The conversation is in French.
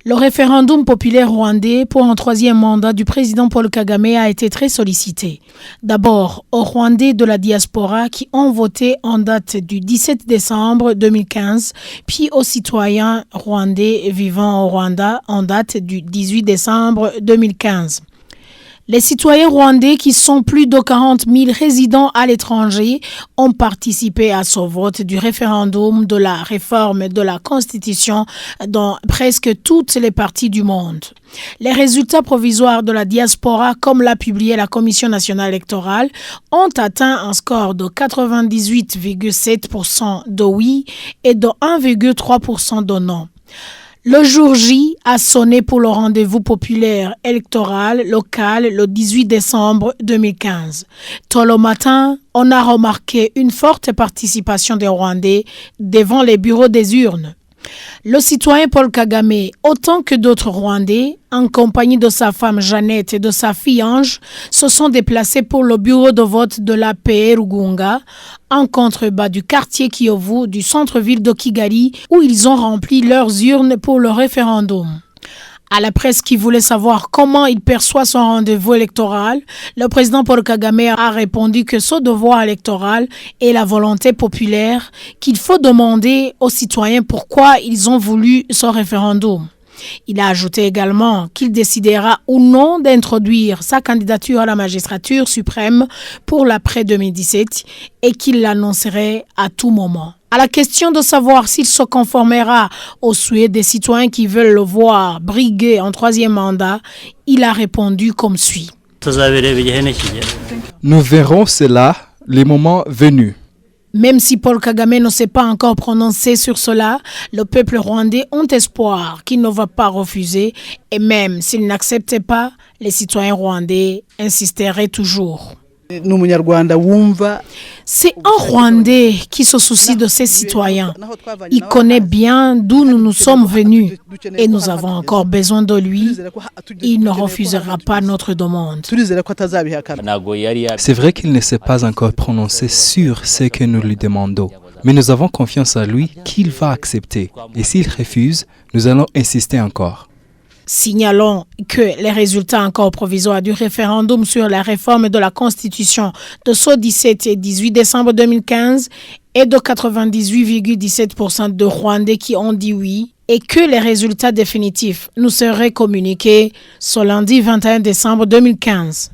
Le référendum populaire rwandais pour un troisième mandat du président Paul Kagame a été très sollicité. D'abord aux Rwandais de la diaspora qui ont voté en date du 17 décembre 2015, puis aux citoyens rwandais vivant au Rwanda en date du 18 décembre 2015. Les citoyens rwandais, qui sont plus de 40 000 résidents à l'étranger, ont participé à ce vote du référendum de la réforme de la Constitution dans presque toutes les parties du monde. Les résultats provisoires de la diaspora, comme l'a publié la Commission nationale électorale, ont atteint un score de 98,7% de oui et de 1,3% de non. Le jour J a sonné pour le rendez-vous populaire électoral local le 18 décembre 2015. Tôt le matin, on a remarqué une forte participation des Rwandais devant les bureaux des urnes. Le citoyen Paul Kagame, autant que d'autres Rwandais, en compagnie de sa femme Jeannette et de sa fille Ange, se sont déplacés pour le bureau de vote de l'APR Rugunga, en contrebas du quartier Kiyovu du centre-ville de Kigali, où ils ont rempli leurs urnes pour le référendum. À la presse qui voulait savoir comment il perçoit son rendez-vous électoral, le président Paul Kagame a répondu que ce devoir électoral est la volonté populaire, qu'il faut demander aux citoyens pourquoi ils ont voulu ce référendum. Il a ajouté également qu'il décidera ou non d'introduire sa candidature à la magistrature suprême pour l'après 2017 et qu'il l'annoncerait à tout moment. À la question de savoir s'il se conformera aux souhaits des citoyens qui veulent le voir briguer en troisième mandat, il a répondu comme suit. Nous verrons cela les moments venus. Même si Paul Kagame ne s'est pas encore prononcé sur cela, le peuple rwandais ont espoir qu'il ne va pas refuser et même s'il n'acceptait pas, les citoyens rwandais insisteraient toujours. C'est un Rwandais qui se soucie de ses citoyens. Il connaît bien d'où nous sommes venus et nous avons encore besoin de lui. Il ne refusera pas notre demande. C'est vrai qu'il ne s'est pas encore prononcé sur ce que nous lui demandons, mais nous avons confiance en lui qu'il va accepter. Et s'il refuse, nous allons insister encore. Signalons que les résultats encore provisoires du référendum sur la réforme de la Constitution de ce 17 et 18 décembre 2015 est de 98,17% de Rwandais qui ont dit oui et que les résultats définitifs nous seraient communiqués ce lundi 21 décembre 2015.